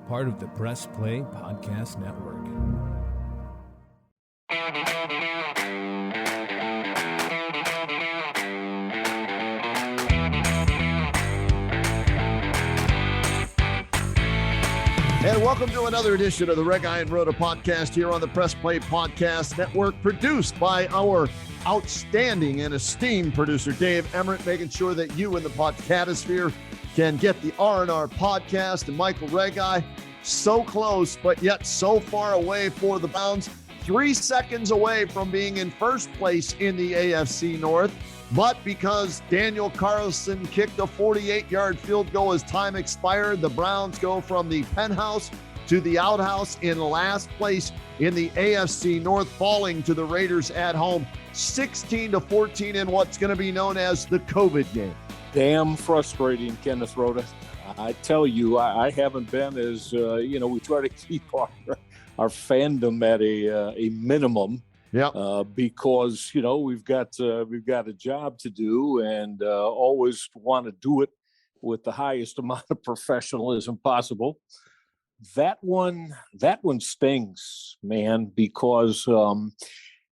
part of the Press Play Podcast Network. And welcome to another edition of the Reg Iron Rhoda podcast here on the Press Play Podcast Network, produced by our outstanding and esteemed producer, Dave Emmert, making sure that you in the podcatosphere can get the R&R podcast. And Michael Regai, so close, but yet so far away for the Browns. 3 seconds away from being in first place in the AFC North. But because Daniel Carlson kicked a 48-yard field goal as time expired, the Browns go from the penthouse to the outhouse in last place in the AFC North, falling to the Raiders at home 16-14 in what's going to be known as the COVID game. Damn frustrating, Kenneth Rhoda. I tell you, I haven't been as, we try to keep our fandom at a minimum. Yeah, because we've got a job to do, and always want to do it with the highest amount of professionalism possible. That one stings, man, because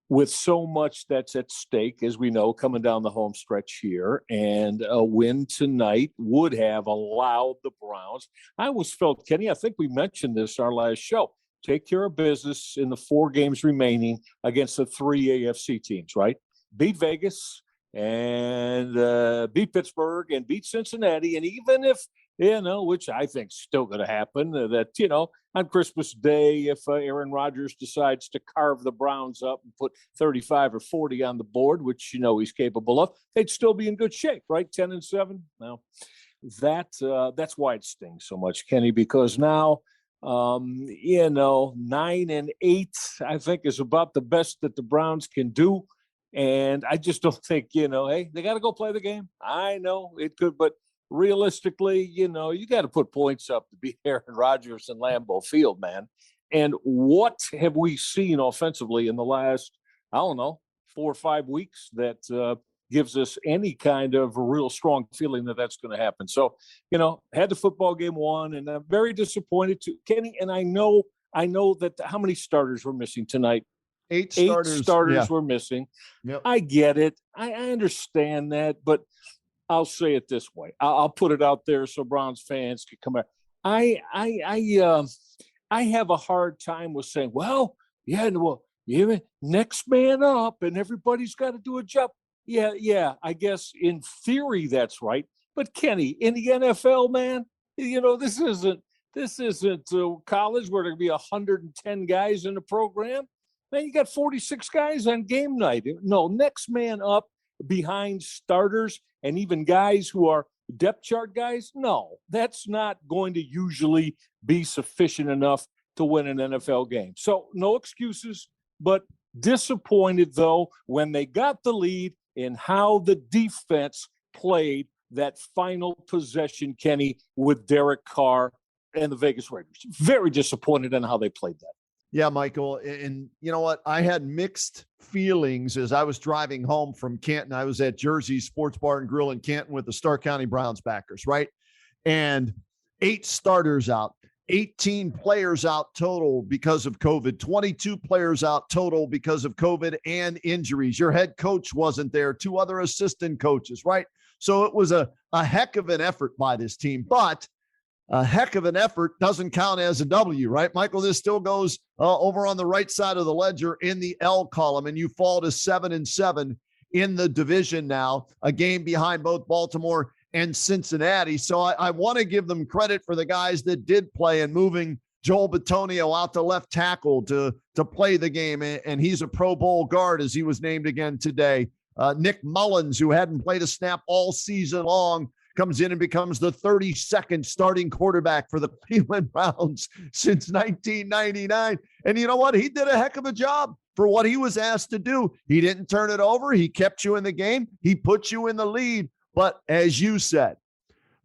with so much that's at stake, as we know, coming down the home stretch here, and a win tonight would have allowed the Browns. I always felt, Kenny, I think we mentioned this our last show. Take care of business in the 4 games remaining against the 3 AFC teams, right? Beat Vegas and beat Pittsburgh and beat Cincinnati. And even if, which I think is still going to happen, that, on Christmas Day, if Aaron Rodgers decides to carve the Browns up and put 35 or 40 on the board, which, he's capable of, they'd still be in good shape, right? 10-7. Now, that's why it stings so much, Kenny, because now, 9-8, I think, is about the best that the Browns can do. And I just don't think, hey, they got to go play the game. I know it could, but realistically, you got to put points up to beat Aaron Rodgers and Lambeau Field, man. And what have we seen offensively in the last, 4 or 5 weeks that gives us any kind of a real strong feeling that that's going to happen. So, had the football game won, and I'm very disappointed too, Kenny. And I know that how many starters were missing tonight? 8 starters were missing. Yep. I get it. I understand that, but I'll say it this way. I'll put it out there so Browns fans can come out. I have a hard time with saying, next man up, and everybody's got to do a job. Yeah, I guess in theory that's right. But Kenny, in the NFL, man, this isn't college where there can be 110 guys in the program. Man, you got 46 guys on game night. No, next man up behind starters and even guys who are depth chart guys. No, that's not going to usually be sufficient enough to win an NFL game. So no excuses, but disappointed though when they got the lead in how the defense played that final possession, Kenny, with Derek Carr and the Vegas Raiders. Very disappointed in how they played that. Yeah, Michael. And you know what? I had mixed feelings as I was driving home from Canton. I was at Jersey Sports Bar and Grill in Canton with the Stark County Browns backers, right? And 8 starters out. 18 players out total because of COVID, 22 players out total because of COVID and injuries. Your head coach wasn't there, 2 other assistant coaches, right? So it was a heck of an effort by this team, but a heck of an effort doesn't count as a W, right? Michael, this still goes over on the right side of the ledger in the L column, and you fall to 7-7 in the division now, a game behind both Baltimore and Cincinnati. So I want to give them credit for the guys that did play and moving Joel Bitonio out to left tackle to play the game. And he's a Pro Bowl guard as he was named again today. Nick Mullins, who hadn't played a snap all season long, comes in and becomes the 32nd starting quarterback for the Cleveland Browns since 1999. And you know what? He did a heck of a job for what he was asked to do. He didn't turn it over. He kept you in the game. He put you in the lead. But as you said,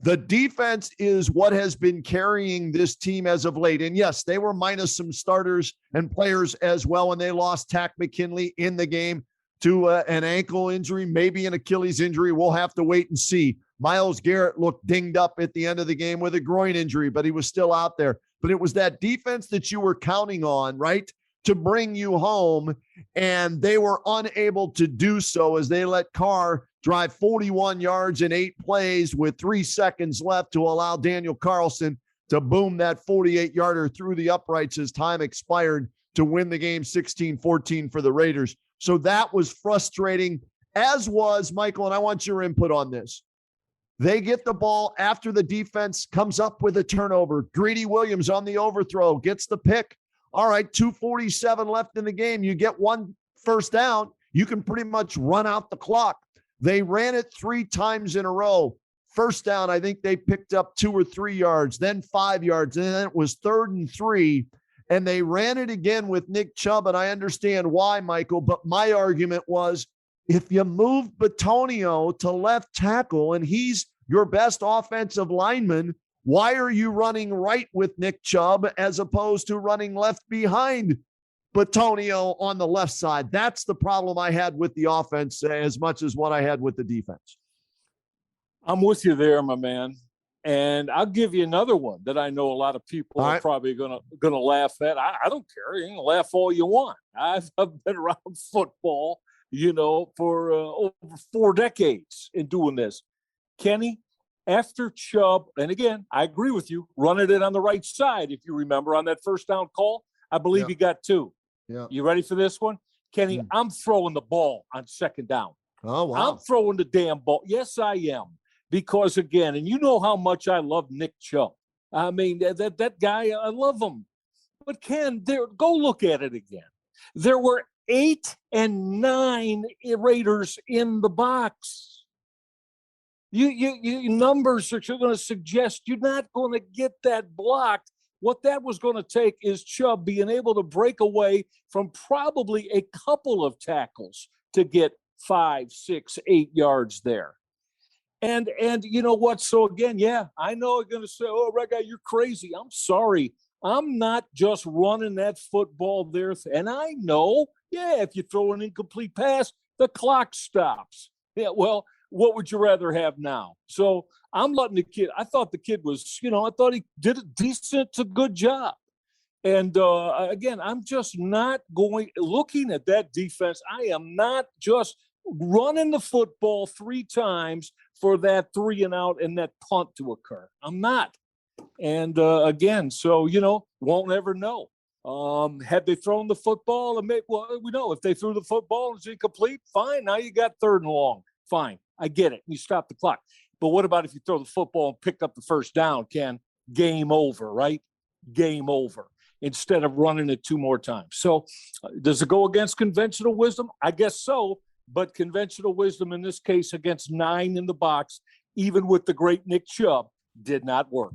the defense is what has been carrying this team as of late. And yes, they were minus some starters and players as well when they lost Tack McKinley in the game to an ankle injury, maybe an Achilles injury. We'll have to wait and see. Myles Garrett looked dinged up at the end of the game with a groin injury, but he was still out there. But it was that defense that you were counting on, right, to bring you home, and they were unable to do so as they let Carr drive 41 yards in 8 plays with 3 seconds left to allow Daniel Carlson to boom that 48-yarder through the uprights as time expired to win the game 16-14 for the Raiders. So that was frustrating, as was, Michael, and I want your input on this. They get the ball after the defense comes up with a turnover. Greedy Williams on the overthrow gets the pick. All right, 2:47 left in the game. You get 1 first down. You can pretty much run out the clock. They ran it 3 times in a row. First down, I think they picked up 2 or 3 yards, then 5 yards, and then it was 3rd and 3. And they ran it again with Nick Chubb, and I understand why, Michael, but my argument was if you move Bitonio to left tackle and he's your best offensive lineman, why are you running right with Nick Chubb as opposed to running left behind Bitonio on the left side? That's the problem I had with the offense as much as what I had with the defense. I'm with you there, my man. And I'll give you another one that I know a lot of people are probably gonna laugh at. I don't care. You can laugh all you want. I've been around football, for over 4 decades in doing this. Kenny, after Chubb, and again, I agree with you, running it on the right side, if you remember, on that first down call, I believe he got 2. Yeah. You ready for this one? Kenny, I'm throwing the ball on second down. Oh, wow. I'm throwing the damn ball. Yes, I am. Because, again, and you know how much I love Nick Chubb. I mean, that guy, I love him. But, Ken, go look at it again. There were 8 and 9 Raiders in the box. You numbers are going to suggest you're not going to get that blocked. What that was going to take is Chubb being able to break away from probably a couple of tackles to get 5, 6, 8 yards there. And you know what? So again, I know you're going to say, oh, Reggie, you're crazy. I'm sorry. I'm not just running that football there. And I know, if you throw an incomplete pass, the clock stops. Yeah, well, what would you rather have now? So I'm letting the kid. I thought the kid was, I thought he did a decent to good job. And again, I'm just not looking at that defense. I am not just running the football 3 times for that 3 and out and that punt to occur. I'm not. And again, so, won't ever know. Had they thrown the football, we know if they threw the football and it's incomplete, fine. Now you got 3rd and long. Fine. I get it. You stop the clock. But what about if you throw the football and pick up the first down, Ken? Game over, right? Game over. Instead of running it 2 more times. So does it go against conventional wisdom? I guess so. But conventional wisdom in this case against 9 in the box, even with the great Nick Chubb, did not work.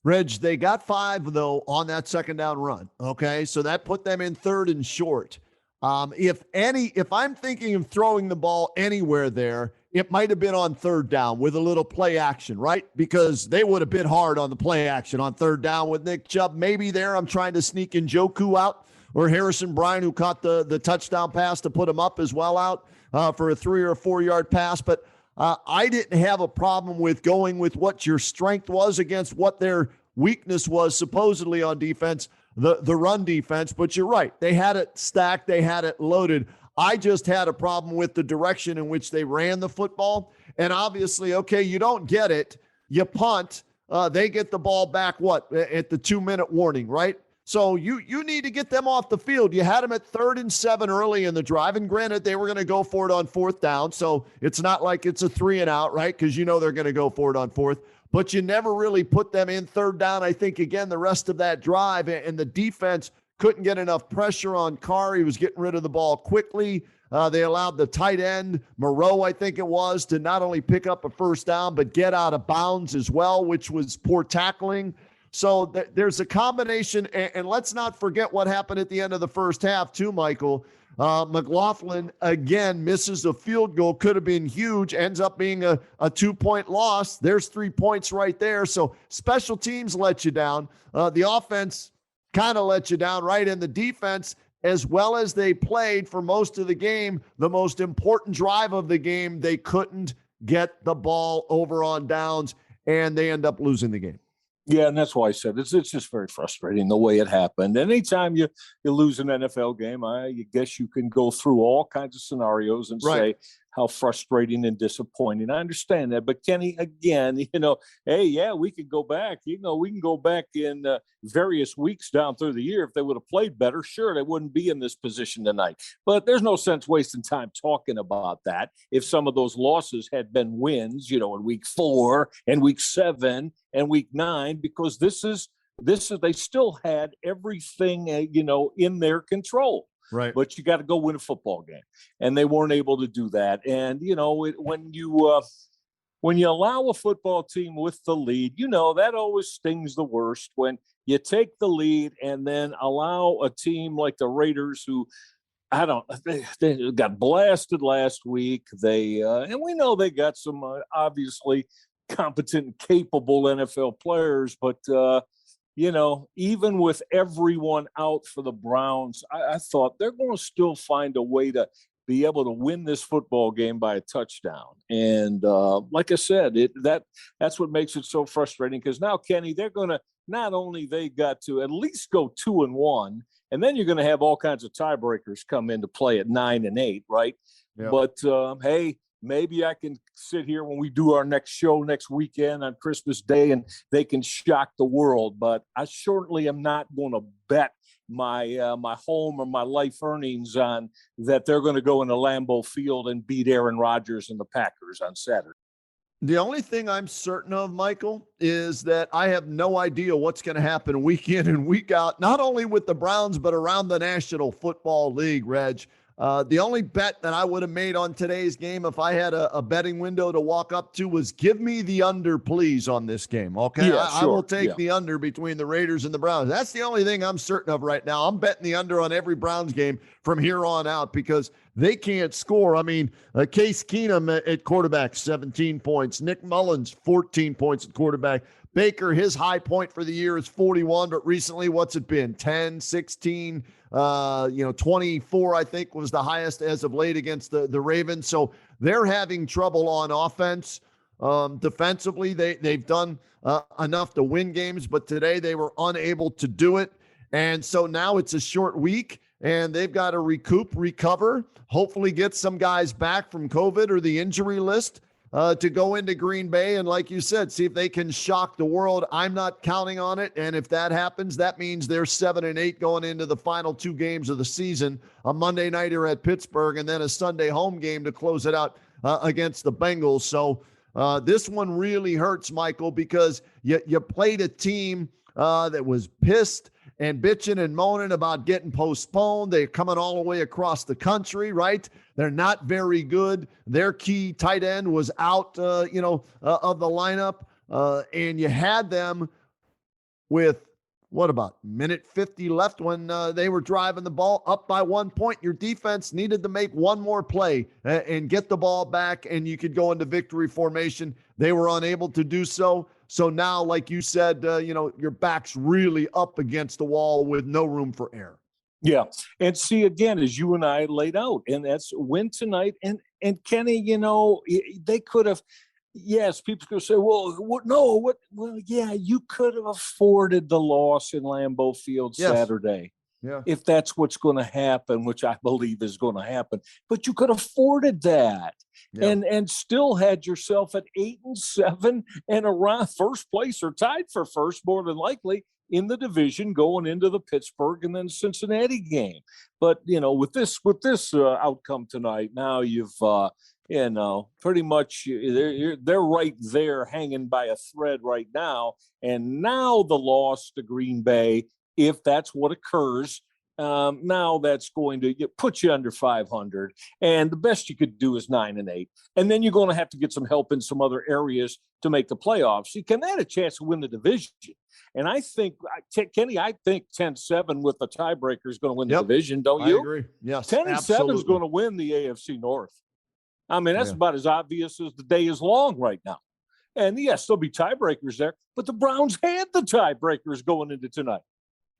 Reg, they got 5, though, on that second down run. Okay, so that put them in 3rd and short. If I'm thinking of throwing the ball anywhere there, it might have been on 3rd down with a little play action, right? Because they would have been hard on the play action on 3rd down with Nick Chubb. Maybe there I'm trying to sneak Njoku out, or Harrison Bryant, who caught the touchdown pass to put him up as well out for a 3 or 4 yard pass. But I didn't have a problem with going with what your strength was against what their weakness was supposedly on defense, the run defense. But you're right. They had it stacked. They had it loaded. I just had a problem with the direction in which they ran the football. And obviously, okay, you don't get it. You punt. They get the ball back, at the 2-minute warning, right? So you need to get them off the field. You had them at 3rd and 7 early in the drive. And granted, they were going to go for it on 4th down. So it's not like it's a 3 and out, right? Because they're going to go for it on 4th. But you never really put them in 3rd down. I think, again, the rest of that drive, and the defense couldn't get enough pressure on Carr. He was getting rid of the ball quickly. They allowed the tight end, Moreau, I think it was, to not only pick up a first down, but get out of bounds as well, which was poor tackling. So there's a combination, and let's not forget what happened at the end of the first half too, Michael. McLaughlin, again, misses a field goal. Could have been huge. Ends up being a 2-point loss. There's 3 points right there. So special teams let you down. The offense kind of let you down, right? And the defense, as well as they played for most of the game, the most important drive of the game, they couldn't get the ball over on downs, and they end up losing the game. Yeah, and that's why I said it's just very frustrating the way it happened. And anytime you lose an NFL game, I guess you can go through all kinds of scenarios and say how frustrating and disappointing. I understand that, but Kenny, again, hey, yeah, we could go back. We can go back in various weeks down through the year. If they would have played better, sure, they wouldn't be in this position tonight. But there's no sense wasting time talking about that. If some of those losses had been wins, in week 4 and week 7 and week 9, because this is they still had everything in their control. Right. But you got to go win a football game, and they weren't able to do that. And when you allow a football team with the lead, that always stings the worst, when you take the lead and then allow a team like the Raiders, who they got blasted last week. And we know they got some obviously competent and capable NFL players, but even with everyone out for the Browns, I thought they're going to still find a way to be able to win this football game by a touchdown. And like I said, that's what makes it so frustrating, because now, Kenny, they're going to not only they got to at least go 2-1, and then you're going to have all kinds of tiebreakers come into play at 9 and 8, right? Yeah. But hey, maybe I can sit here when we do our next show next weekend on Christmas Day and they can shock the world. But I certainly am not going to bet my my home or my life earnings on that they're going to go into Lambeau Field and beat Aaron Rodgers and the Packers on Saturday. The only thing I'm certain of, Michael, is that I have no idea what's going to happen week in and week out, not only with the Browns, but around the National Football League, Reg. The only bet that I would have made on today's game, if I had a betting window to walk up to, was give me the under, please, on this game. Okay. Yeah, I will take the under between the Raiders and the Browns. That's the only thing I'm certain of right now. I'm betting the under on every Browns game from here on out, because they can't score. I mean, Case Keenum at quarterback, 17 points. Nick Mullins, 14 points at quarterback. Baker, his high point for the year is 41, but recently, what's it been? 10, 16, 24, I think, was the highest as of late against the Ravens. So they're having trouble on offense. Defensively, they've done enough to win games, but today they were unable to do it. And so now it's a short week, and they've got to recover, hopefully get some guys back from COVID or the injury list, to go into Green Bay and, like you said, see if they can shock the world. I'm not counting on it, and if that happens, that means they're 7-8 going into the final 2 games of the season, a Monday nighter at Pittsburgh and then a Sunday home game to close it out against the Bengals. So this one really hurts, Michael, because you played a team that was pissed and bitching and moaning about getting postponed. They're coming all the way across the country, right? They're not very good. Their key tight end was out, of the lineup. And you had them with, what, about minute 50 left when they were driving the ball up by 1 point. Your defense needed to make one more play and get the ball back, and you could go into victory formation. They were unable to do so. So now, like you said, your back's really up against the wall with no room for error. Yeah. And see, again, as you and I laid out, and that's win tonight. And Kenny, they could have, yes, people could say, you could have afforded the loss in Lambeau Field Saturday. Yeah. If that's what's going to happen, which I believe is going to happen, but you could have afforded that. Yeah. And still had yourself at 8-7 and around first place or tied for first, more than likely, in the division going into the Pittsburgh and then Cincinnati game. But with this outcome tonight, now you've pretty much they're right there hanging by a thread right now. And now the loss to Green Bay, if that's what occurs, now that's going to put you under 500, and the best you could do is 9-8, and then you're going to have to get some help in some other areas to make the playoffs. You can add a chance to win the division, and I think, Kenny, 10-7 with the tiebreaker is going to win the division. Don't you? I agree. Yes, 10-7 is going to win the AFC North. I mean, that's about as obvious as the day is long right now. And yes, there'll be tiebreakers there, but the Browns had the tiebreakers going into tonight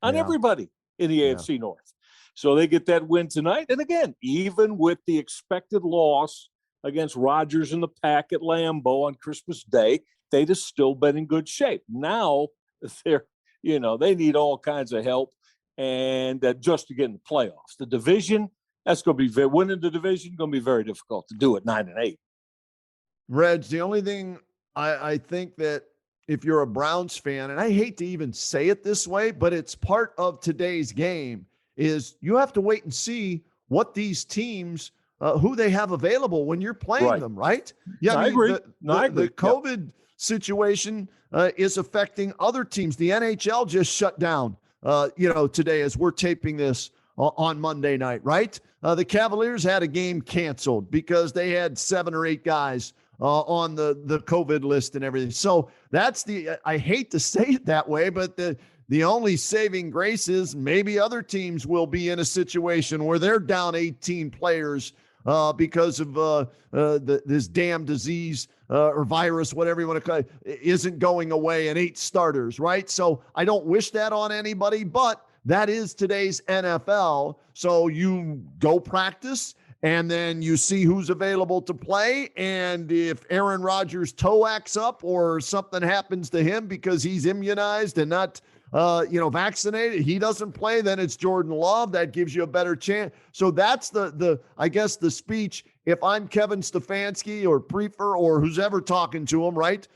on everybody in the AFC North. So they get that win tonight. And again, even with the expected loss against Rodgers and the Pack at Lambeau on Christmas Day, they'd have still been in good shape. Now they're, they need all kinds of help, and just to get in the playoffs. The division, that's going to be winning the division going to be very difficult to do at 9-8. Reg, the only thing I think that if you're a Browns fan, and I hate to even say it this way, but it's part of today's game, is you have to wait and see what these teams, who they have available when you're playing them, right? Yeah, I agree. I agree. The COVID situation is affecting other teams. The NHL just shut down, today as we're taping this on Monday night, right? The Cavaliers had a game canceled because they had 7 or 8 guys on the COVID list and everything. So that's I hate to say it that way, but the only saving grace is maybe other teams will be in a situation where they're down 18 players because of this damn disease or virus, whatever you want to call it, isn't going away, and 8 starters, right? So I don't wish that on anybody, but that is today's NFL. So you go practice, and then you see who's available to play. And if Aaron Rodgers' toe acts up or something happens to him because he's immunized and not vaccinated, he doesn't play, then it's Jordan Love. That gives you a better chance. So that's I guess the speech. If I'm Kevin Stefanski or Prefer or who's ever talking to him, right,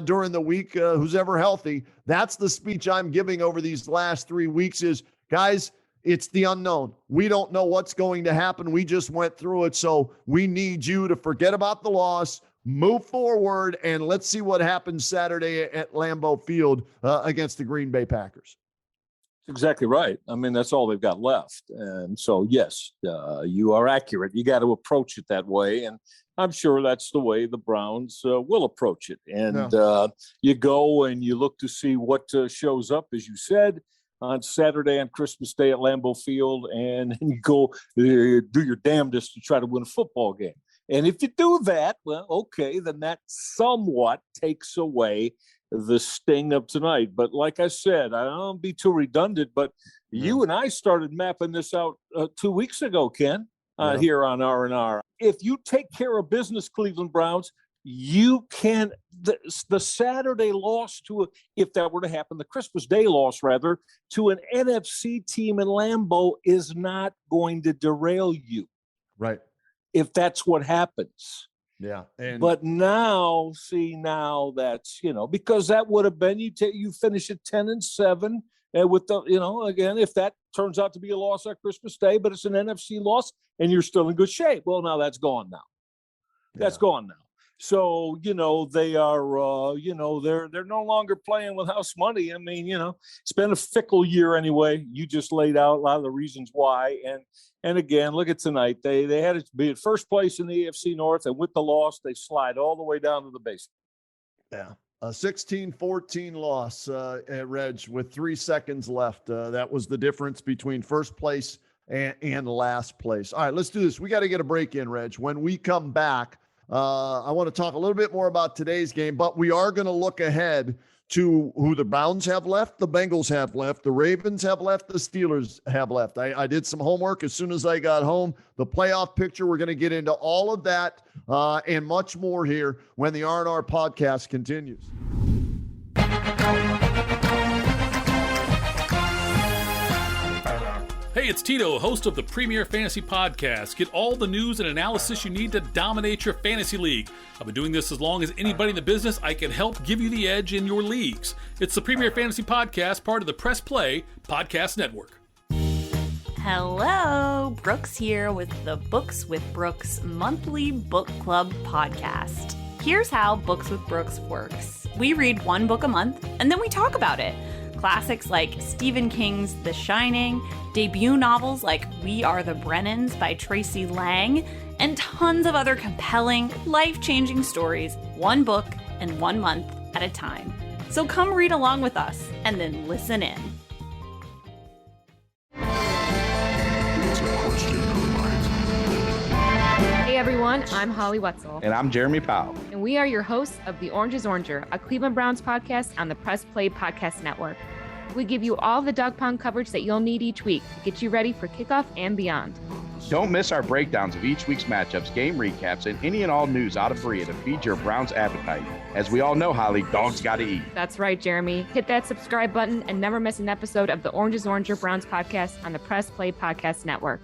during the week, who's ever healthy, that's the speech I'm giving over these last 3 weeks is, guys, it's the unknown. We don't know what's going to happen. We just went through it. So we need you to forget about the loss, move forward, and let's see what happens Saturday at Lambeau Field against the Green Bay Packers. Exactly right. I mean, that's all they've got left. And so, yes, you are accurate. You got to approach it that way. And I'm sure that's the way the Browns will approach it. And you go and you look to see what shows up, as you said, on Saturday on Christmas Day at Lambeau Field, and you go do your damnedest to try to win a football game. And if you do that, well, okay, then that somewhat takes away the sting of tonight. But like I said, I don't want to be too redundant, but you and I started mapping this out 2 weeks ago, Ken, here on R&R. If you take care of business, Cleveland Browns, you can the Saturday loss if that were to happen, the Christmas Day loss rather, to an NFC team in Lambeau is not going to derail you, right? If that's what happens. Yeah. But now that's because that would have been you finish at 10-7, and with the again, if that turns out to be a loss on Christmas Day, but it's an NFC loss and you're still in good shape, well, now that's gone now. That's gone now. So, they are, they're no longer playing with house money. I mean, it's been a fickle year anyway. You just laid out a lot of the reasons why. And again, look at tonight. They had it be at first place in the AFC North, and with the loss, they slide all the way down to the basement. Yeah. A 16-14 loss at Reg with 3 seconds left. That was the difference between first place and last place. All right, let's do this. We got to get a break in, Reg. When we come back, I want to talk a little bit more about today's game, but we are going to look ahead to who the Browns have left, the Bengals have left, the Ravens have left, the Steelers have left. I did some homework as soon as I got home. The playoff picture, we're going to get into all of that and much more here when the R&R podcast continues. Hey, it's Tito, host of the Premier Fantasy Podcast. Get all the news and analysis you need to dominate your fantasy league. I've been doing this as long as anybody in the business. I can help give you the edge in your leagues. It's the Premier Fantasy Podcast, part of the Press Play Podcast Network. Hello, Brooks here with the Books with Brooks monthly book club podcast. Here's how Books with Brooks works. We read one book a month, and then we talk about it. Classics like Stephen King's The Shining, debut novels like We Are the Brennans by Tracy Lang, and tons of other compelling, life-changing stories, one book and 1 month at a time. So come read along with us and then listen in. Hey everyone, I'm Holly Wetzel. And I'm Jeremy Powell. And we are your hosts of The Orange is Oranger, a Cleveland Browns podcast on the Press Play Podcast Network. We give you all the dog pound coverage that you'll need each week to get you ready for kickoff and beyond. Don't miss our breakdowns of each week's matchups, game recaps, and any and all news out of Berea to feed your Browns appetite. As we all know, Holly, dogs got to eat. That's right, Jeremy. Hit that subscribe button and never miss an episode of the Orange is Oranger Browns podcast on the Press Play Podcast Network.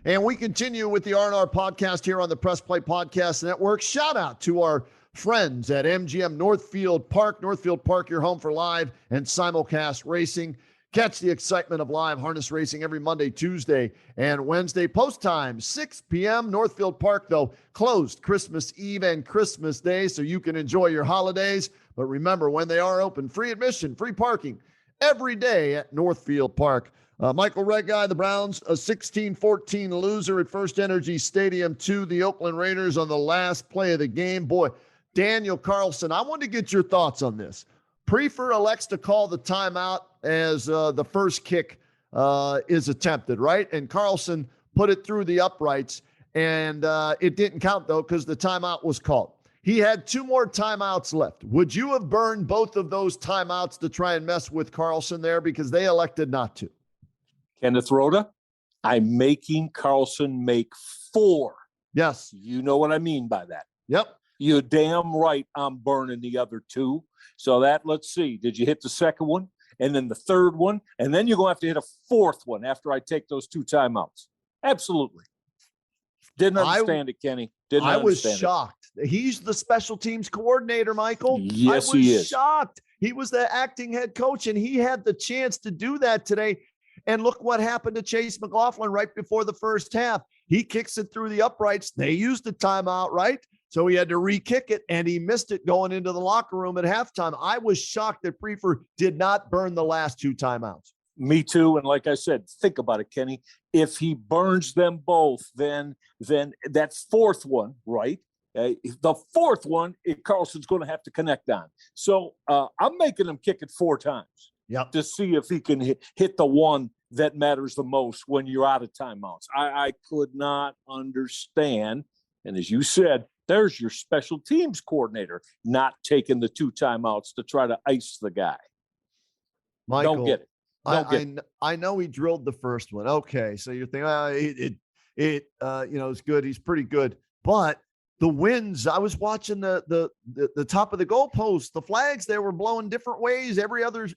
And we continue with the R&R podcast here on the Press Play Podcast Network. Shout out to our friends at MGM Northfieldpark. Northfieldpark, your home for live and simulcast racing. Catch the excitement of live harness racing every Monday, Tuesday, and Wednesday. Post time, 6 p.m. Northfieldpark, though, closed Christmas Eve and Christmas Day, so you can enjoy your holidays. But remember, when they are open, free admission, free parking every day at Northfieldpark. Michael Red Guy, the Browns, a 16-14 loser at First Energy Stadium to the Oakland Raiders on the last play of the game. Boy, Daniel Carlson, I wanted to get your thoughts on this. Prefer elects to call the timeout as the first kick is attempted, right? And Carlson put it through the uprights, and it didn't count, though, because the timeout was called. He had 2 more timeouts left. Would you have burned both of those timeouts to try and mess with Carlson there, because they elected not to? Kenneth Rhoda, I'm making Carlson make 4. Yes. You know what I mean by that. Yep. You're damn right I'm burning the other 2. So let's see. Did you hit the second one? And then the third one? And then you're going to have to hit a 4th one after I take those 2 timeouts. Absolutely. Didn't understand it, Kenny. I was shocked. He's the special teams coordinator, Michael. Yes, he is. I was shocked. He was the acting head coach, and he had the chance to do that today. And look what happened to Chase McLaughlin right before the first half. He kicks it through the uprights. They used the timeout, right? So he had to re-kick it, and he missed it going into the locker room at halftime. I was shocked that Prefer did not burn the last 2 timeouts. Me too. And like I said, think about it, Kenny. If he burns them both, then that 4th one, right? The 4th one, Carlson's going to have to connect on. So I'm making him kick it 4 times. Yep. To see if he can hit the one that matters the most when you're out of timeouts. I could not understand. And as you said, there's your special teams coordinator not taking the 2 timeouts to try to ice the guy. Michael, don't get it. I know he drilled the first one. Okay, so you're thinking, it's good. He's pretty good. But the winds, I was watching the top of the goalpost, the flags, they were blowing different ways every other,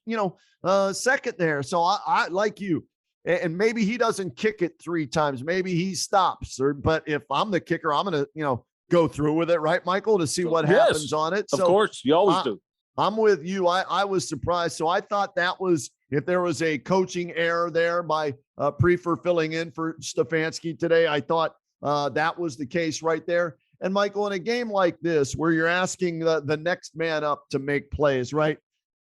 second there. So I like you, and maybe he doesn't kick it 3 times. Maybe he stops, but if I'm the kicker, I'm going to, go through with it. Right, Michael, to see what happens on it. Of course, you always do. I'm with you. I was surprised. So I thought that was, if there was a coaching error there by Prefer filling in for Stefanski today, I thought that was the case right there. And Michael, in a game like this, where you're asking the next man up to make plays, right?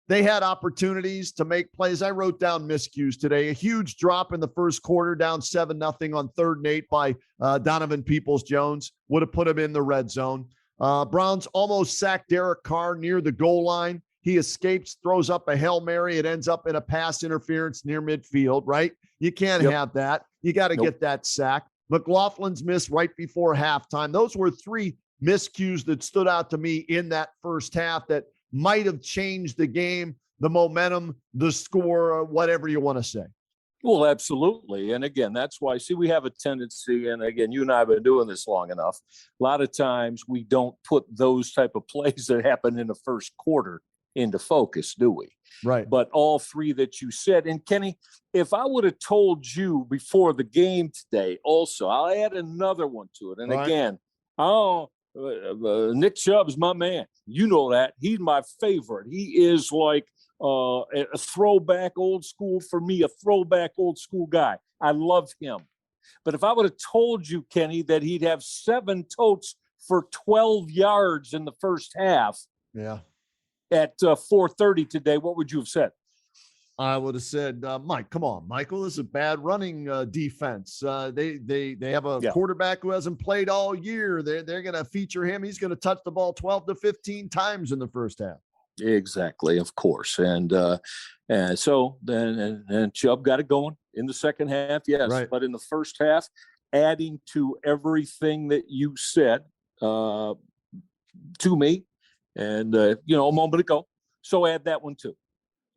They had opportunities to make plays. I wrote down miscues today. A huge drop in the first quarter, down 7-0 on 3rd and 8 by Donovan Peoples-Jones. Would have put him in the red zone. Browns almost sacked Derek Carr near the goal line. He escapes, throws up a Hail Mary. It ends up in a pass interference near midfield, right? You can't have that. You got to get that sack. McLaughlin's miss right before halftime. Those were 3 miscues that stood out to me in that first half that might have changed the game, the momentum, the score, whatever you want to say. Well, absolutely. And again, that's why, we have a tendency, and again, you and I have been doing this long enough. A lot of times we don't put those type of plays that happen in the first quarter into focus, do we? Right. But all 3 that you said, and Kenny, if I would have told you before the game today, also, I'll add another one to it. And again, Nick Chubb's my man. You know that. He's my favorite. He is like a throwback old school for me, a throwback old school guy. I love him. But if I would have told you, Kenny, that he'd have 7 totes for 12 yards in the first half, at 4:30 today, what would you have said? I would have said, Mike, come on, Michael, this is a bad running defense. They have a quarterback who hasn't played all year. They're going to feature him. He's going to touch the ball 12 to 15 times in the first half. Exactly, of course. And so then Chubb got it going in the second half, yes. Right. But in the first half, adding to everything that you said to me, and, a moment ago, So add that one too.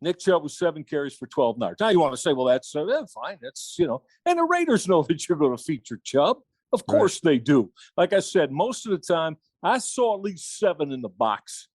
Nick Chubb was 7 carries for 12 yards. Now you want to say, well, that's fine. That's, and the Raiders know that you're going to feature Chubb. Of course they do. Like I said, most of the time I saw at least 7 in the box.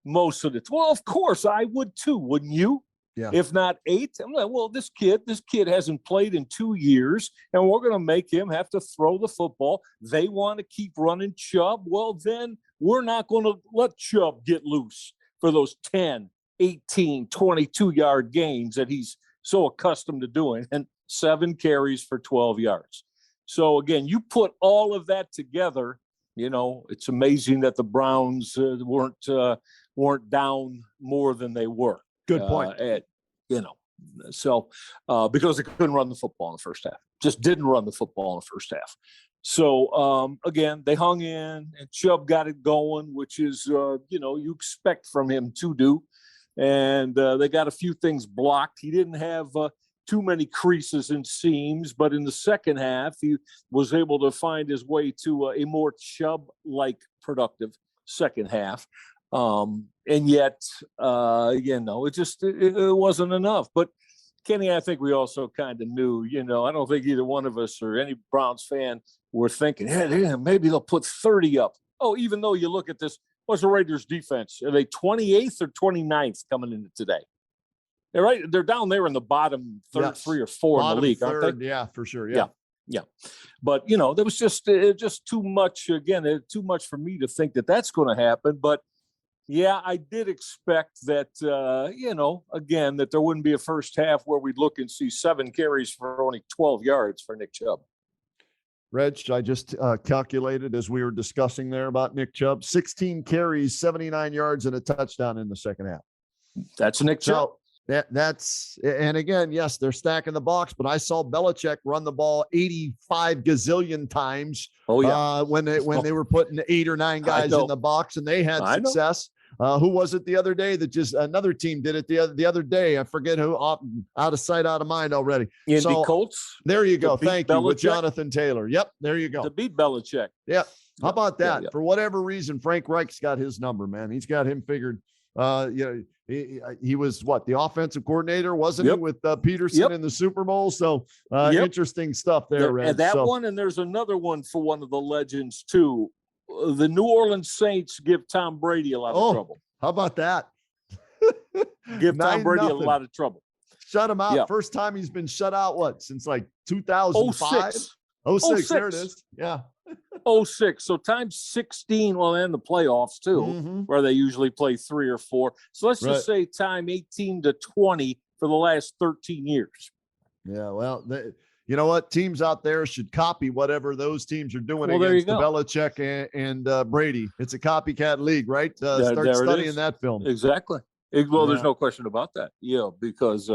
Most of it. Well, of course I would too. Wouldn't you? Yeah. If not 8. I'm like, well, this kid hasn't played in 2 years, and we're going to make him have to throw the football. They want to keep running Chubb. Well, then we're not going to let Chubb get loose for those 10, 18, 22-yard gains that he's so accustomed to doing, and 7 carries for 12 yards. So, again, you put all of that together, it's amazing that the Browns weren't down more than they were. Good point. Because they couldn't run the football in the first half. Just didn't run the football in the first half. So, again, they hung in, and Chubb got it going, which is, you expect from him to do. And they got a few things blocked. He didn't have too many creases and seams, but in the second half, he was able to find his way to a more Chubb-like productive second half. And yet, it wasn't enough. But Kenny, I think we also kind of knew, I don't think either one of us or any Browns fan were thinking, hey, maybe they'll put 30 up. Oh, even though you look at this, what's the Raiders defense? Are they 28th or 29th coming into today? They're right. They're down there in the bottom 3 or 4 in the league, aren't they? Yeah, for sure. Yeah. But, there was just too much, too much for me to think that that's going to happen. But, yeah, I did expect that, again, that there wouldn't be a first half where we'd look and see 7 carries for only 12 yards for Nick Chubb. Reg, I just calculated as we were discussing there about Nick Chubb, 16 carries, 79 yards, and a touchdown in the second half. That's Nick Chubb. That's and again, yes, they're stacking the box, but I saw Belichick run the ball 85 gazillion times. Oh yeah, when they were putting 8 or 9 guys in the box, and they had success. Who was it the other day that just another team did it the other day? I forget who. Out of sight, out of mind already. The Colts. There you go. Thank you. With Jonathan Taylor. Yep. There you go. To beat Belichick. Yep. How about that? For whatever reason, Frank Reich's got his number, man. He's got him figured. He was the offensive coordinator, wasn't he, with Peterson in the Super Bowl? So interesting stuff there. And one, and there's another one for one of the legends too. The New Orleans Saints give Tom Brady a lot of trouble. How about that? Give Tom Brady a lot of trouble. Shut him out. First time he's been shut out, since 2005? 06. There it is. Yeah. 06. So times 16, and the playoffs too, where they usually play 3 or 4. So let's just say time 18 to 20 for the last 13 years. Yeah, well, you know what? Teams out there should copy whatever those teams are doing against Belichick and Brady. It's a copycat league, right? Start studying that film. Exactly. There's no question about that. Yeah, because,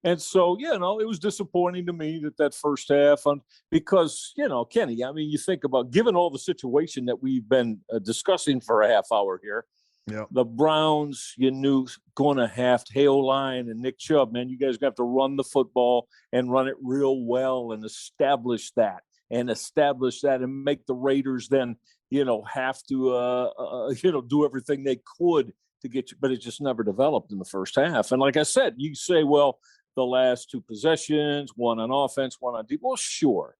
And so, it was disappointing to me that first half, because, Kenny, you think about, given all the situation that we've been discussing for a half hour here, the Browns, going to have O-line and Nick Chubb, man, you guys have to run the football and run it real well and establish that and make the Raiders then, have to, do everything they could to get you, but it just never developed in the first half. And like I said, you say, well, the last 2 possessions, one on offense, one on defense. Well, sure.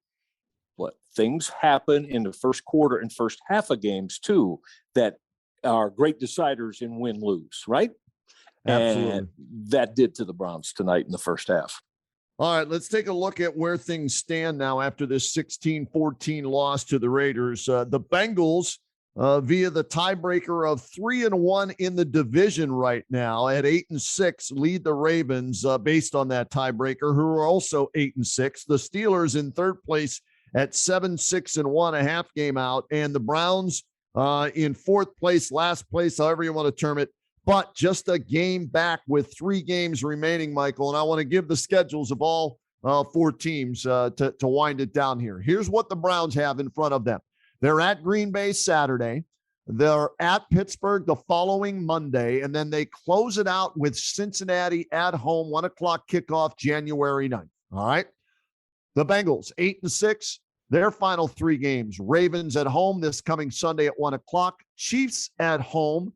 But things happen in the first quarter and first half of games too that are great deciders in win-lose, right? Absolutely. And that did to the Browns tonight in the first half. All right, let's take a look at where things stand now after this 16-14 loss to the Raiders. The Bengals, via the tiebreaker of 3-1 in the division right now at 8-6, lead the Ravens based on that tiebreaker, who are also 8-6. The Steelers in third place at 7-6-1, a half game out, and the Browns in fourth place, last place, however you want to term it, but just a game back with 3 games remaining, Michael. And I want to give the schedules of all 4 teams to wind it down here. Here's what the Browns have in front of them. They're at Green Bay Saturday. They're at Pittsburgh the following Monday, and then they close it out with Cincinnati at home, 1:00 kickoff, January 9th. All right. The Bengals, 8-6, their final 3 games. Ravens at home this coming Sunday at 1:00. Chiefs at home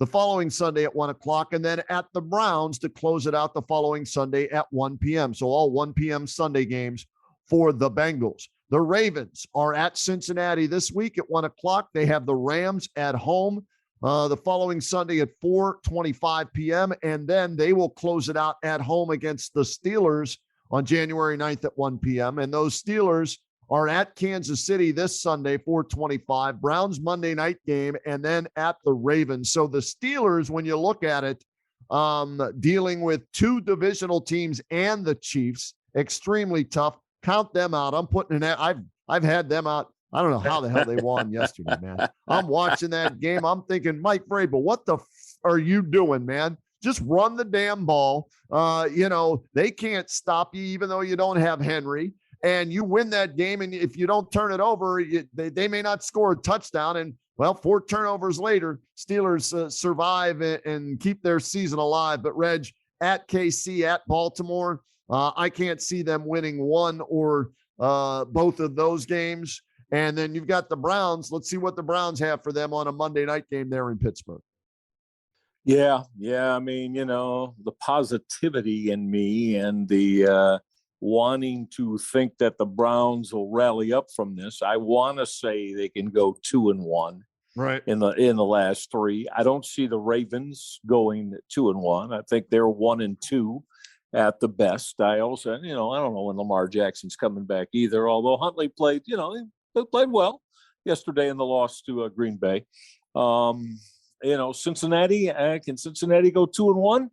the following Sunday at 1 o'clock, and then at the Browns to close it out the following Sunday at 1 p.m. So all 1 p.m. Sunday games for the Bengals. The Ravens are at Cincinnati this week at 1 o'clock. They have the Rams at home the following Sunday at 4:25 p.m., and then they will close it out at home against the Steelers on January 9th at 1 p.m. And those Steelers are at Kansas City this Sunday, 4:25, Browns Monday night game, and then at the Ravens. So the Steelers, when you look at it, dealing with two divisional teams and the Chiefs, extremely tough. Count them out. I'm putting in that. I've had them out. I don't know how the hell they won yesterday, man. I'm watching that game. I'm thinking, Mike Vrabel, what the are you doing, man? Just run the damn ball. They can't stop you, even though you don't have Henry. And you win that game, and if you don't turn it over, they may not score a touchdown. And, well, 4 turnovers later, Steelers survive and keep their season alive. But, Reg, at KC, at Baltimore, I can't see them winning one or both of those games. And then you've got the Browns. Let's see what the Browns have for them on a Monday night game there in Pittsburgh. Yeah. I mean, the positivity in me and the wanting to think that the Browns will rally up from this. I want to say they can go 2-1 right in the last 3. I don't see the Ravens going 2-1. I think they're 1-2 at the best. I also, I don't know when Lamar Jackson's coming back either, although Huntley played, they played well yesterday in the loss to Green Bay. Cincinnati, can Cincinnati go 2-1?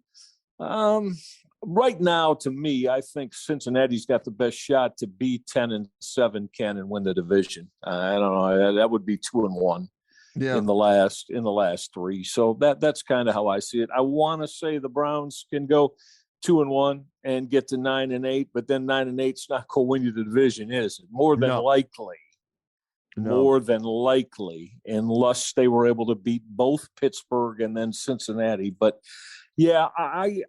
Right now, to me, I think Cincinnati's got the best shot to be 10-7, Ken, and win the division. I don't know. That would be 2-1 in the last 3. So that's kind of how I see it. I want to say the Browns can go 2-1 and get to 9-8, but then 9-8's not going to win you the division, is it? More than likely, unless they were able to beat both Pittsburgh and then Cincinnati. But yeah, I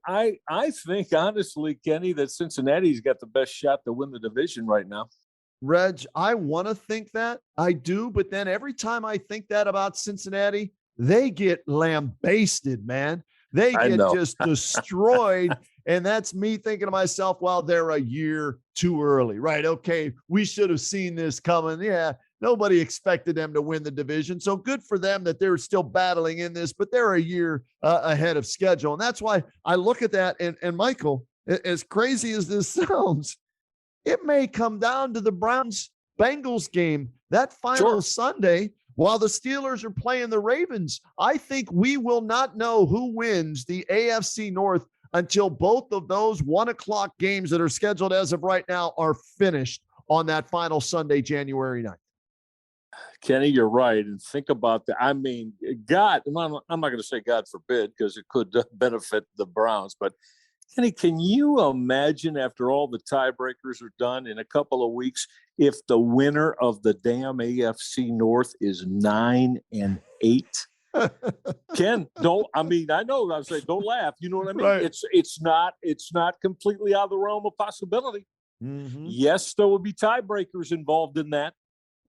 think honestly, Kenny, that Cincinnati's got the best shot to win the division right now. Reg, I want to think that. I do, but then every time I think that about Cincinnati, they get lambasted, man. They get just destroyed. And that's me thinking to myself, well, they're a year too early, right? Okay, we should have seen this coming. Yeah, nobody expected them to win the division. So good for them that they're still battling in this, but they're a year ahead of schedule. And that's why I look at that. And Michael, as crazy as this sounds, it may come down to the Browns-Bengals game, that final Sunday, while the Steelers are playing the Ravens. I think we will not know who wins the AFC North until both of those 1 o'clock games that are scheduled as of right now are finished on that final Sunday, January 9th. Kenny, you're right. And think about that. I mean, God, I'm not going to say God forbid, because it could benefit the Browns, but Kenny, can you imagine after all the tiebreakers are done in a couple of weeks, if the winner of the damn AFC North is 9-8? Ken, I know I'm saying don't laugh. You know what I mean? Right. It's not completely out of the realm of possibility. Mm-hmm. Yes, there will be tiebreakers involved in that.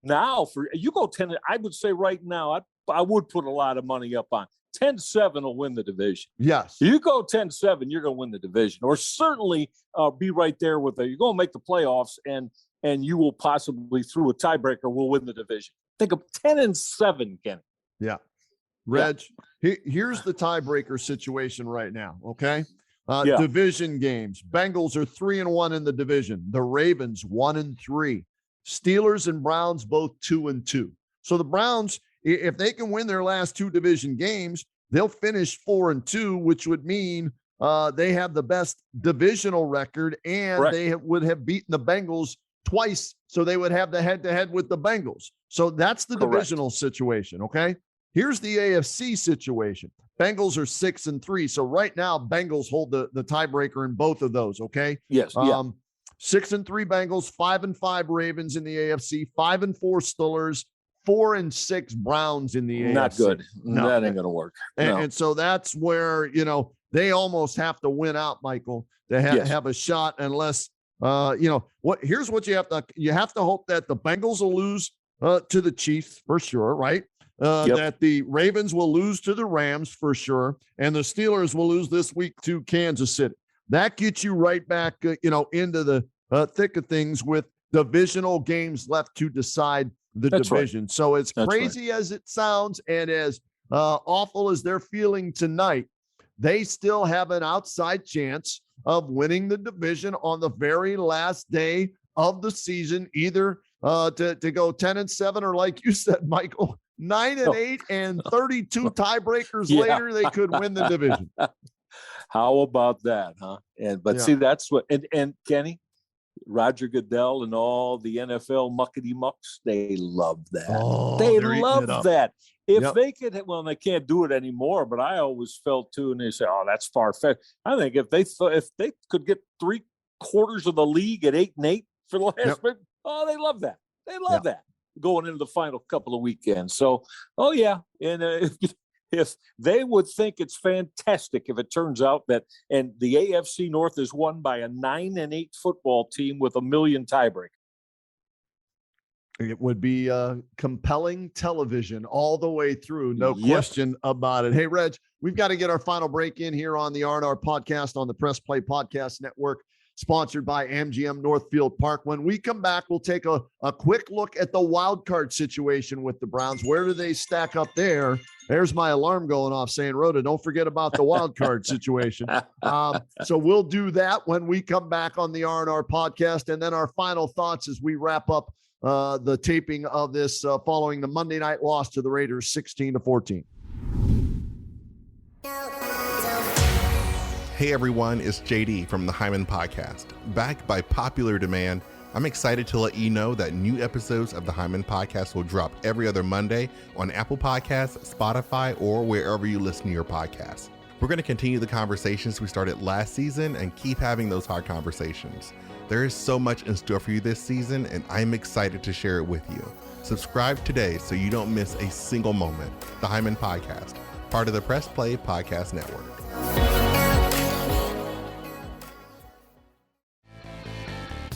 Now, for you go 10, I would say right now, I would put a lot of money up on 10-7 will win the division. Yes. You go 10-7, you're going to win the division, or certainly be right there with you're going to make the playoffs, and you will possibly, through a tiebreaker, will win the division. Think of 10-7, Kenny. Yeah. Reg, here's the tiebreaker situation right now, okay? Division games. Bengals are 3-1 in the division. The Ravens 1-3. Steelers and Browns both 2-2. So the Browns, if they can win their last 2 division games, they'll finish 4-2, which would mean they have the best divisional record, and they would have beaten the Bengals twice, so they would have the head-to-head with the Bengals. So that's the divisional situation, okay? Here's the AFC situation. Bengals are 6-3. So right now, Bengals hold the tiebreaker in both of those, okay? Yes. 6-3 Bengals, 5-5 Ravens in the AFC, 5-4 Steelers, 4-6 Browns in the AFC. Not good. No. That ain't going to work. And so that's where, they almost have to win out, Michael, to have a shot, unless, here's what you have to hope that the Bengals will lose to the Chiefs for sure, right? that the Ravens will lose to the Rams for sure, and the Steelers will lose this week to Kansas City. That gets you right back, into the thick of things with divisional games left to decide the division. Right. So as crazy as it sounds and as awful as they're feeling tonight, they still have an outside chance of winning the division on the very last day of the season, either to go 10-7 or, like you said, Michael, 9-8 and 32 tiebreakers later, they could win the division. How about that, huh? See, that's what, and Kenny, Roger Goodell and all the NFL muckety mucks, they love that. Oh, they love that. If they could, well, they can't do it anymore, but I always felt too, and they say, oh, that's far-fetched. I think if they could get 3/4 of the league at 8-8 for the last minute, oh, they love that. They love that going into the final couple of weekends. So, and if they would think it's fantastic if it turns out that, and the AFC North is won by a 9-8 football team with a million tiebreakers. It would be compelling television all the way through, no question about it. Hey, Reg, we've got to get our final break in here on the R&R podcast on the Press Play Podcast Network, sponsored by MGM Northfieldpark. When we come back, we'll take a quick look at the wild card situation with the Browns. Where do they stack up there? There's my alarm going off saying, Rhoda, don't forget about the wild card situation. So we'll do that when we come back on the R&R podcast. And then our final thoughts as we wrap up the taping of this following the Monday night loss to the Raiders 16-14. Hey everyone, it's JD from the Hyman Podcast. Backed by popular demand, I'm excited to let you know that new episodes of the Hyman Podcast will drop every other Monday on Apple Podcasts, Spotify, or wherever you listen to your podcasts. We're going to continue the conversations we started last season and keep having those hard conversations. There is so much in store for you this season, and I'm excited to share it with you. Subscribe today so you don't miss a single moment. The Hyman Podcast, part of the Press Play Podcast Network.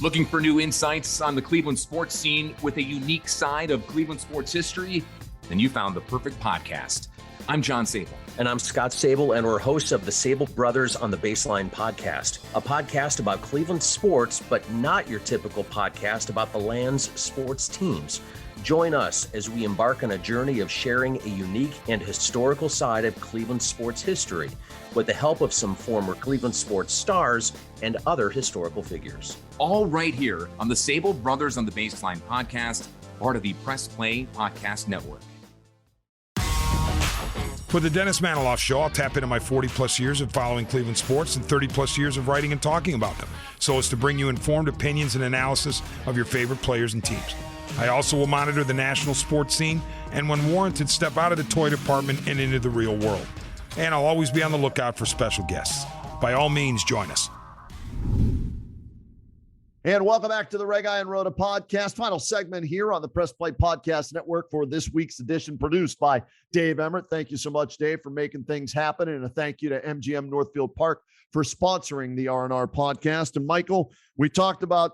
Looking for new insights on the Cleveland sports scene with a unique side of Cleveland sports history? Then you found the perfect podcast. I'm John Sable. And I'm Scott Sable, and we're hosts of the Sable Brothers on the Baseline podcast, a podcast about Cleveland sports, but not your typical podcast about the land's sports teams. Join us as we embark on a journey of sharing a unique and historical side of Cleveland sports history with the help of some former Cleveland sports stars and other historical figures. All right here on the Sable Brothers on the Baseline podcast, part of the Press Play Podcast Network. For the Dennis Maniloff Show, I'll tap into my 40-plus years of following Cleveland sports and 30-plus years of writing and talking about them, so as to bring you informed opinions and analysis of your favorite players and teams. I also will monitor the national sports scene and, when warranted, step out of the toy department and into the real world. And I'll always be on the lookout for special guests. By all means, join us. And welcome back to the Reg and Rhoda podcast. Final segment here on the Press Play Podcast Network for this week's edition, produced by Dave Emmert. Thank you so much, Dave, for making things happen. And a thank you to MGM Northfieldpark for sponsoring the R&R podcast. And Michael, we talked about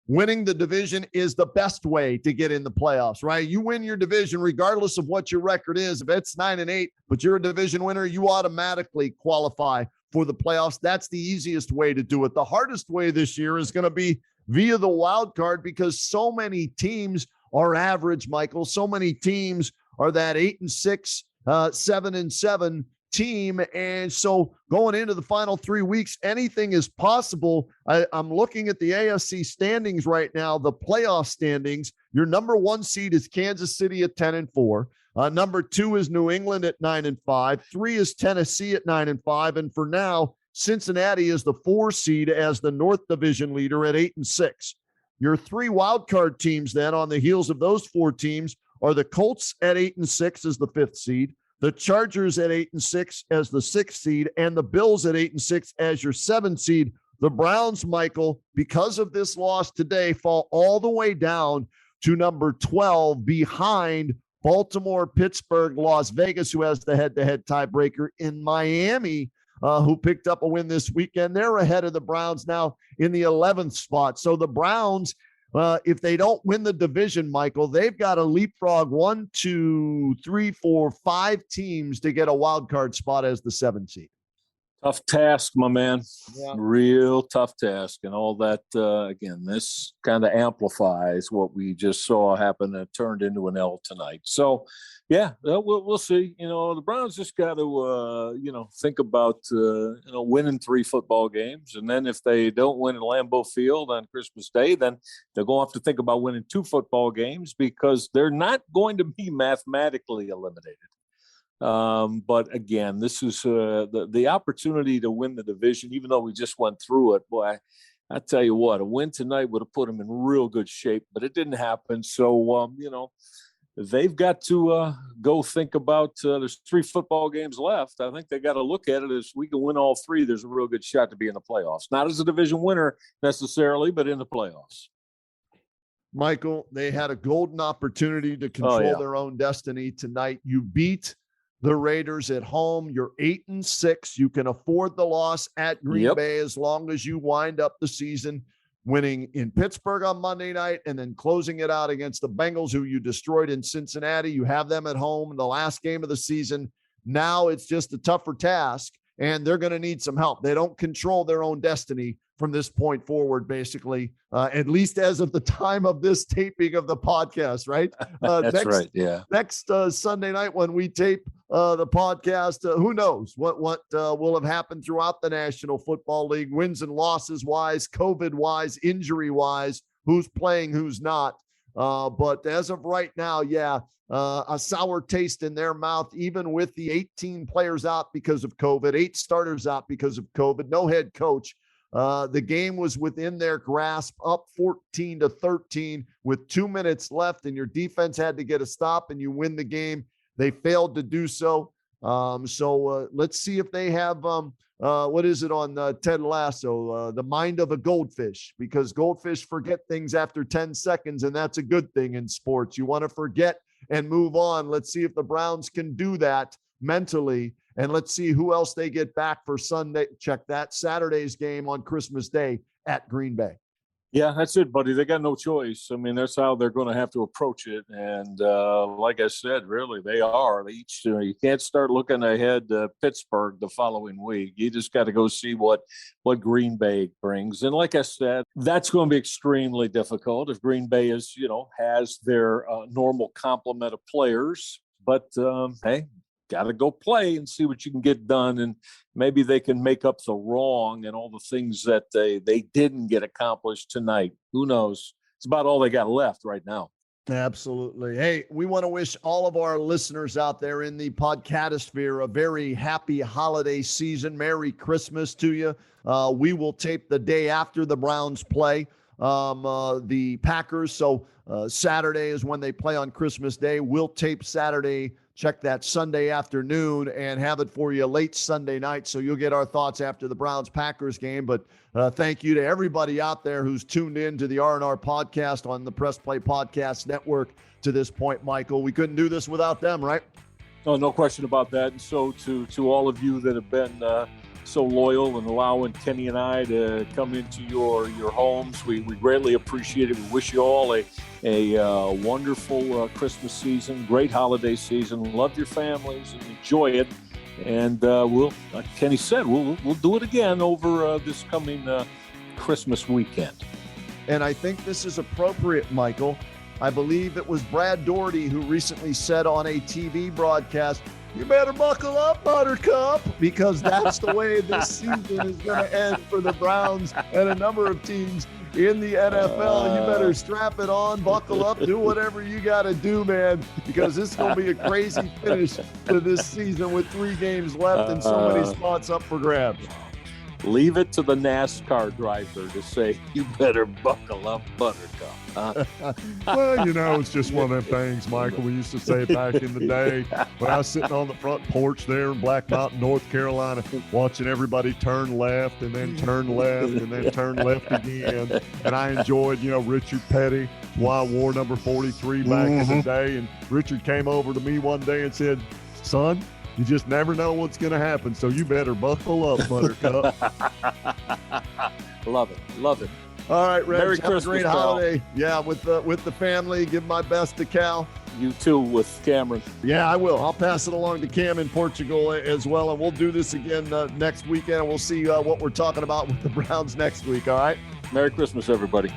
winning the division is the best way to get in the playoffs, right? You win your division regardless of what your record is. If it's 9-8, but you're a division winner, you automatically qualify for the playoffs. That's the easiest way to do it. The hardest way this year is going to be via the wild card, because so many teams are average, Michael. So many teams are that 8-6, 7-7 team. And so going into the final 3 weeks, anything is possible. I'm looking at the AFC standings right now, the playoff standings. Your number 1 seed is Kansas City at 10-4. Number 2 is New England at 9-5. 3 is Tennessee at 9-5. And for now, Cincinnati is the 4 seed as the North Division leader at 8-6. Your 3 wildcard teams then on the heels of those 4 teams are the Colts at 8-6 as the 5th seed, the Chargers at 8-6 as the 6th seed, and the Bills at 8-6 as your 7th seed. The Browns, Michael, because of this loss today, fall all the way down to number 12 behind Baltimore, Pittsburgh, Las Vegas, who has the head-to-head tiebreaker, in Miami, who picked up a win this weekend. They're ahead of the Browns now in the 11th spot. So the Browns if they don't win the division, Michael, they've got to leapfrog 1, 2, 3, 4, 5 teams to get a wild card spot as the 7th seed. Tough task, my man. Yeah. Real tough task. And all that, again, this kind of amplifies what we just saw happen and turned into an L tonight. So, yeah, we'll see. The Browns just got to, think about, winning 3 football games. And then if they don't win in Lambeau Field on Christmas Day, then they're going to have to think about winning 2 football games because they're not going to be mathematically eliminated. But again, this is the opportunity to win the division, even though we just went through it. Boy, I tell you what, a win tonight would have put them in real good shape, but it didn't happen. So, they've got to go think about there's 3 football games left. I think they got to look at it as we can win all 3. There's a real good shot to be in the playoffs, not as a division winner necessarily, but in the playoffs. Michael, they had a golden opportunity to control their own destiny tonight. You beat the Raiders at home. You're 8-6. You can afford the loss at Green Bay as long as you wind up the season winning in Pittsburgh on Monday night and then closing it out against the Bengals, who you destroyed in Cincinnati. You have them at home in the last game of the season. Now it's just a tougher task, and they're going to need some help. They don't control their own destiny from this point forward, basically, at least as of the time of this taping of the podcast, right? That's right, yeah. Next Sunday night when we tape the podcast, who knows what will have happened throughout the National Football League, wins and losses wise, COVID wise, injury wise, who's playing, who's not. But as of right now, a sour taste in their mouth, even with the 18 players out because of COVID, 8 starters out because of COVID, no head coach. The game was within their grasp, up 14-13 with 2 minutes left, and your defense had to get a stop and you win the game. They failed to do so. So let's see if they have, what is it on Ted Lasso? The mind of a goldfish, because goldfish forget things after 10 seconds, and that's a good thing in sports. You want to forget and move on. Let's see if the Browns can do that mentally. And let's see who else they get back for Sunday. Check that Saturday's game on Christmas Day at Green Bay. Yeah, that's it, buddy. They got no choice. I mean, that's how they're going to have to approach it. And like I said, really, they are. You can't start looking ahead to Pittsburgh the following week. You just got to go see what Green Bay brings. And like I said, that's going to be extremely difficult if Green Bay has their normal complement of players. But, hey, got to go play and see what you can get done. And maybe they can make up the wrong and all the things that they didn't get accomplished tonight. Who knows? It's about all they got left right now. Absolutely. Hey, we want to wish all of our listeners out there in the podcastosphere a very happy holiday season. Merry Christmas to you. We will tape the day after the Browns play the Packers. So Saturday is when they play on Christmas Day. We'll tape Saturday. Check that Sunday afternoon and have it for you late Sunday night. So you'll get our thoughts after the Browns-Packers game. But thank you to everybody out there who's tuned in to the R&R podcast on the Press Play Podcast Network to this point, Michael. We couldn't do this without them, right? Oh, no question about that. And so to all of you that have been so loyal and allowing Kenny and I to come into your homes, we greatly appreciate it. We wish you all a wonderful Christmas season, great holiday season. Love your families and enjoy it. And we'll, like Kenny said, we'll do it again over this coming Christmas weekend. And I think this is appropriate, Michael. I believe it was Brad Doherty who recently said on a TV broadcast, "You better buckle up, Buttercup," because that's the way this season is going to end for the Browns and a number of teams in the NFL. You better strap it on, buckle up, do whatever you got to do, man, because this is going to be a crazy finish to this season with 3 games left and so many spots up for grabs. Leave it to the NASCAR driver to say, "You better buckle up, Buttercup." Well, it's just one of them things, Michael. We used to say back in the day when I was sitting on the front porch there in Black Mountain, North Carolina, watching everybody turn left and then turn left and then turn left again. And I enjoyed, Richard Petty, why I wore number 43 back in the day. And Richard came over to me one day and said, "Son, you just never know what's going to happen, so you better buckle up, Buttercup." Love it. All right, Reg, Merry have Christmas, a great Cal. holiday. Yeah, with the family. Give my best to Cal. You too with Cameron. Yeah, I will. I'll pass it along to Cam in Portugal as well, and we'll do this again next weekend, and we'll see what we're talking about with the Browns next week, all right? Merry Christmas, everybody.